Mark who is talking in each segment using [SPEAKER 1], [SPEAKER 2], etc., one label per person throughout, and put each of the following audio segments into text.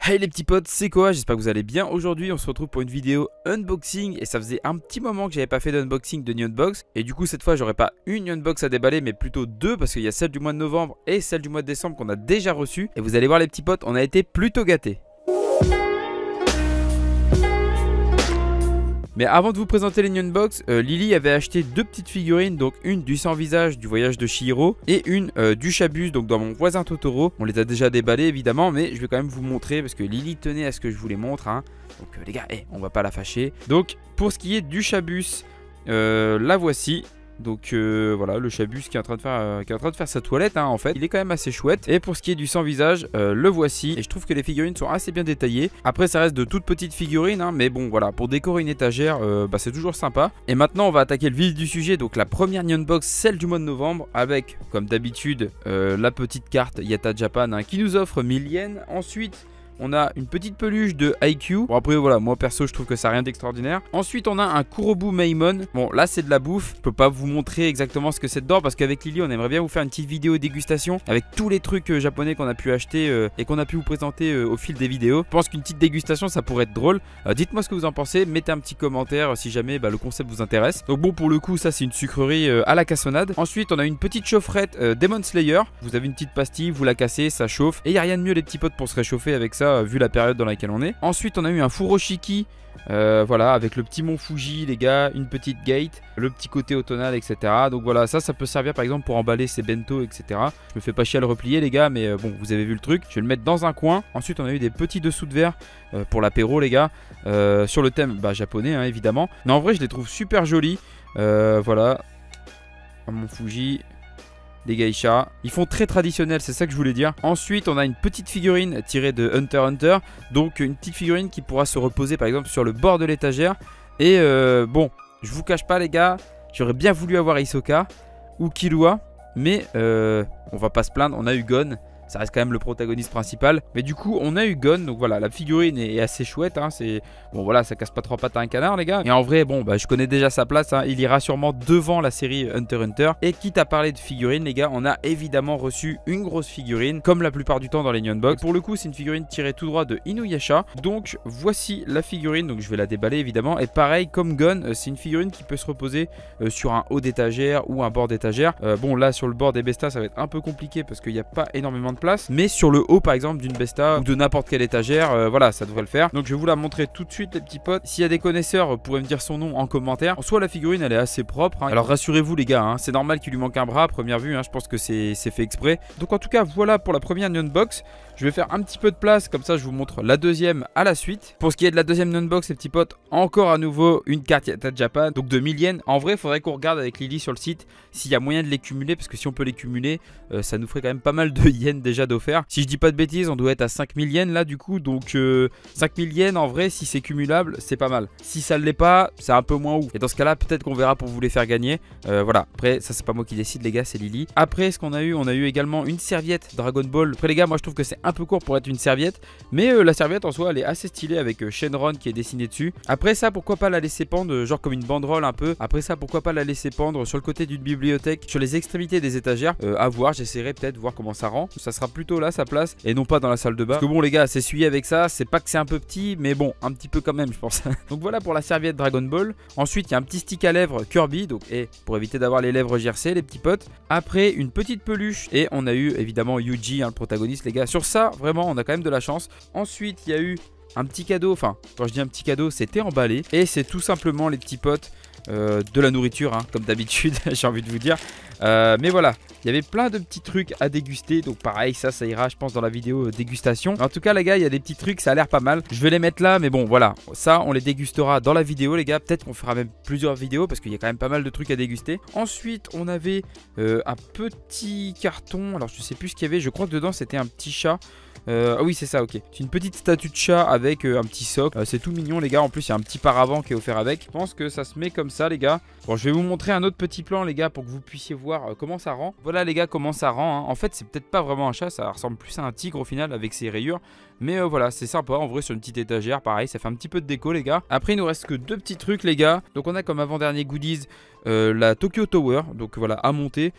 [SPEAKER 1] Hey les petits potes, c'est quoi? J'espère que vous allez bien. Aujourd'hui on se retrouve pour une vidéo unboxing. Et ça faisait un petit moment que j'avais pas fait d'unboxing de Nionbox. Et du coup cette fois j'aurais pas une Nionbox à déballer, mais plutôt deux, parce qu'il y a celle du mois de novembre et celle du mois de décembre qu'on a déjà reçue. Et vous allez voir les petits potes, on a été plutôt gâtés. Mais avant de vous présenter les Nionbox, Lily avait acheté deux petites figurines, donc une du sans visage du voyage de Chihiro et une du Chabus, donc dans mon voisin Totoro. On les a déjà déballés évidemment, mais je vais quand même vous montrer parce que Lily tenait à ce que je vous les montre, hein. Donc les gars, on va pas la fâcher. Donc pour ce qui est du Chabus, la voici. Donc voilà, le Chabus qui est en train de faire, sa toilette, hein, en fait. Il est quand même assez chouette. Et pour ce qui est du sans visage, le voici. Et je trouve que les figurines sont assez bien détaillées. Après ça reste de toutes petites figurines, hein, mais bon voilà, pour décorer une étagère, c'est toujours sympa. Et maintenant on va attaquer le vif du sujet. Donc la première Nionbox, celle du mois de novembre, avec comme d'habitude la petite carte Yata Japan, hein, qui nous offre 1000 yens. Ensuite on a une petite peluche de IQ. Bon après voilà, moi perso je trouve que ça n'a rien d'extraordinaire. Ensuite on a un Kurobu Maimon. Bon là c'est de la bouffe. Je peux pas vous montrer exactement ce que c'est dedans, parce qu'avec Lily on aimerait bien vous faire une petite vidéo dégustation avec tous les trucs japonais qu'on a pu acheter et qu'on a pu vous présenter au fil des vidéos. Je pense qu'une petite dégustation ça pourrait être drôle. Dites-moi ce que vous en pensez. Mettez un petit commentaire si jamais le concept vous intéresse. Donc bon, pour le coup ça c'est une sucrerie à la cassonade. Ensuite on a une petite chaufferette Demon Slayer. Vous avez une petite pastille, vous la cassez, ça chauffe. Et il n'y a rien de mieux les petits potes pour se réchauffer avec ça, vu la période dans laquelle on est. Ensuite on a eu un furoshiki, voilà, avec le petit mont Fuji les gars, une petite gate, le petit côté automnal, etc. Donc voilà, ça peut servir par exemple pour emballer ses bento, etc. Je me fais pas chier à le replier les gars, mais bon, vous avez vu le truc. Je vais le mettre dans un coin. Ensuite on a eu des petits dessous de verre pour l'apéro les gars, sur le thème japonais, hein, évidemment. Mais en vrai je les trouve super jolis. Voilà, un mont Fuji, des geishas, ils font très traditionnel, c'est ça que je voulais dire. Ensuite on a une petite figurine tirée de Hunter x Hunter. Donc une petite figurine qui pourra se reposer par exemple sur le bord de l'étagère. Et bon, je vous cache pas les gars, j'aurais bien voulu avoir Hisoka ou Killua, mais on va pas se plaindre, on a eu Gon. Ça reste quand même le protagoniste principal. Mais du coup on a eu Gon. Donc voilà, la figurine est assez chouette, hein. C'est bon voilà, ça casse pas trois pattes à un canard les gars. Et en vrai bon je connais déjà sa place, hein. Il ira sûrement devant la série Hunter x Hunter. Et quitte à parler de figurines les gars, on a évidemment reçu une grosse figurine, comme la plupart du temps dans les Nionbox. Pour le coup c'est une figurine tirée tout droit de Inuyasha. Donc voici la figurine. Donc je vais la déballer évidemment. Et pareil comme Gon, c'est une figurine qui peut se reposer sur un haut d'étagère ou un bord d'étagère. Bon là sur le bord des bestas ça va être un peu compliqué parce qu'il n'y a pas énormément de place, mais sur le haut par exemple d'une besta ou de n'importe quelle étagère, voilà, ça devrait le faire. Donc je vais vous la montrer tout de suite les petits potes. S'il y a des connaisseurs, vous pourrez me dire son nom en commentaire. En soit la figurine elle est assez propre, hein. Alors rassurez-vous les gars, hein, c'est normal qu'il lui manque un bras à première vue, hein. Je pense que c'est fait exprès. Donc en tout cas voilà pour la première Nionbox. Je vais faire un petit peu de place, comme ça je vous montre la deuxième à la suite. Pour ce qui est de la deuxième Nionbox les petits potes, encore à nouveau une carte Yata Japan, donc de 1000 yens. En vrai il faudrait qu'on regarde avec Lily sur le site s'il y a moyen de les cumuler, parce que si on peut les cumuler, ça nous ferait quand même pas mal de yens déjà d'offert. Si je dis pas de bêtises, on doit être à 5000 yens là du coup, donc 5000 yens en vrai si c'est cumulable c'est pas mal. Si ça ne l'est pas, c'est un peu moins ouf. Et dans ce cas là peut-être qu'on verra pour vous les faire gagner. Voilà, après ça c'est pas moi qui décide les gars, c'est Lily. Après ce qu'on a eu, on a eu également une serviette Dragon Ball. Après les gars, moi je trouve que c'est un peu court pour être une serviette, mais la serviette en soi elle est assez stylée avec Shenron qui est dessiné dessus. Après ça pourquoi pas la laisser pendre genre comme une banderole un peu. Après ça pourquoi pas la laisser pendre sur le côté d'une bibliothèque, sur les extrémités des étagères. À voir, j'essaierai peut-être voir comment ça rend. Ça sera plutôt là sa place et non pas dans la salle de bain, parce que bon les gars, s'essuyer avec ça, c'est pas que c'est un peu petit, mais bon un petit peu quand même je pense. Donc voilà pour la serviette Dragon Ball. Ensuite il y a un petit stick à lèvres Kirby, donc pour éviter d'avoir les lèvres gercées les petits potes. Après une petite peluche et on a eu évidemment Yuji, hein, le protagoniste les gars. Sur ça vraiment on a quand même de la chance. Ensuite il y a eu un petit cadeau, enfin quand je dis un petit cadeau c'était emballé, et c'est tout simplement les petits potes de la nourriture, hein, comme d'habitude j'ai envie de vous dire. Mais voilà, il y avait plein de petits trucs à déguster. Donc pareil, ça ira je pense dans la vidéo dégustation. En tout cas les gars, il y a des petits trucs, ça a l'air pas mal. Je vais les mettre là, mais bon voilà, ça on les dégustera dans la vidéo les gars. Peut-être qu'on fera même plusieurs vidéos, parce qu'il y a quand même pas mal de trucs à déguster. Ensuite on avait un petit carton. Alors je sais plus ce qu'il y avait, je crois que dedans c'était un petit chat. Ah oui c'est ça, ok. C'est une petite statue de chat avec un petit socle. C'est tout mignon les gars. En plus il y a un petit paravent qui est offert avec. Je pense que ça se met comme ça les gars. Bon je vais vous montrer un autre petit plan les gars pour que vous puissiez voir comment ça rend. Voilà les gars comment ça rend, hein. En fait c'est peut-être pas vraiment un chat, ça ressemble plus à un tigre au final avec ses rayures. Mais voilà, c'est sympa en vrai sur une petite étagère. Pareil, ça fait un petit peu de déco les gars. Après il nous reste que deux petits trucs les gars. Donc on a comme avant-dernier goodies la Tokyo Tower. Donc voilà, à monter.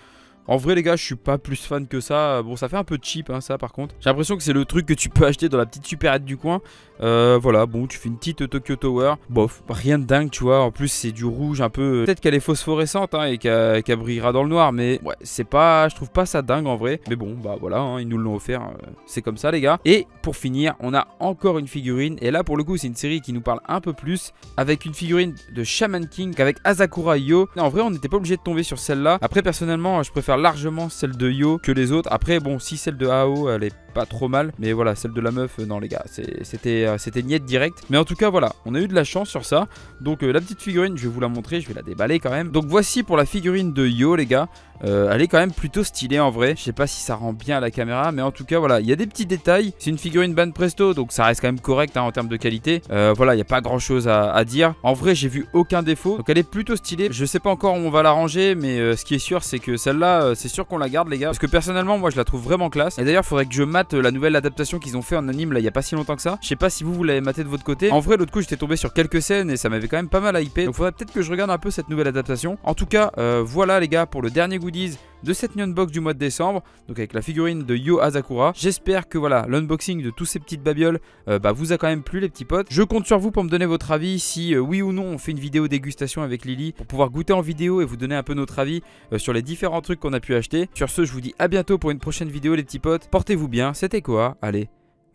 [SPEAKER 1] En vrai les gars, je suis pas plus fan que ça. Bon, ça fait un peu cheap hein, ça par contre. J'ai l'impression que c'est le truc que tu peux acheter dans la petite supérette du coin. Voilà, bon, tu fais une petite Tokyo Tower. Bof, rien de dingue, tu vois. En plus, c'est du rouge un peu. Peut-être qu'elle est phosphorescente hein, et qu'elle brillera dans le noir. Mais ouais, c'est pas. Je trouve pas ça dingue en vrai. Mais bon, bah voilà, hein, ils nous l'ont offert. C'est comme ça, les gars. Et pour finir, on a encore une figurine. Et là, pour le coup, c'est une série qui nous parle un peu plus. Avec une figurine de Shaman King avec Asakura Yo. En vrai, on n'était pas obligé de tomber sur celle-là. Après, personnellement, je préfère largement celle de Yo que les autres. Après, bon, si celle de Ao, elle est pas trop mal. Mais voilà, celle de la meuf, non, les gars, c'était niette direct. Mais en tout cas, voilà, on a eu de la chance sur ça. Donc, la petite figurine, je vais vous la montrer. Je vais la déballer quand même. Donc, voici pour la figurine de Yo, les gars. Elle est quand même plutôt stylée en vrai. Je sais pas si ça rend bien à la caméra, mais en tout cas voilà, il y a des petits détails. C'est une figurine Banpresto, donc ça reste quand même correct hein, en termes de qualité. Voilà, il n'y a pas grand chose à dire. En vrai, j'ai vu aucun défaut, donc elle est plutôt stylée. Je sais pas encore où on va la ranger, mais ce qui est sûr, c'est que celle-là, c'est sûr qu'on la garde les gars, parce que personnellement, moi je la trouve vraiment classe. Et d'ailleurs, faudrait que je mate la nouvelle adaptation qu'ils ont fait en anime là, il y a pas si longtemps que ça. Je sais pas si vous l'avez maté de votre côté. En vrai, l'autre coup, j'étais tombé sur quelques scènes et ça m'avait quand même pas mal hypé. Donc faudrait peut-être que je regarde un peu cette nouvelle adaptation. En tout cas, voilà les gars pour le dernier goodies de cette unbox du mois de décembre, donc avec la figurine de Yo Asakura. J'espère que voilà, l'unboxing de tous ces petites babioles vous a quand même plu les petits potes. Je compte sur vous pour me donner votre avis si oui ou non on fait une vidéo dégustation avec Lily pour pouvoir goûter en vidéo et vous donner un peu notre avis sur les différents trucs qu'on a pu acheter. Sur ce, je vous dis à bientôt pour une prochaine vidéo les petits potes. Portez-vous bien, c'était Koa, allez,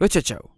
[SPEAKER 1] ciao ciao.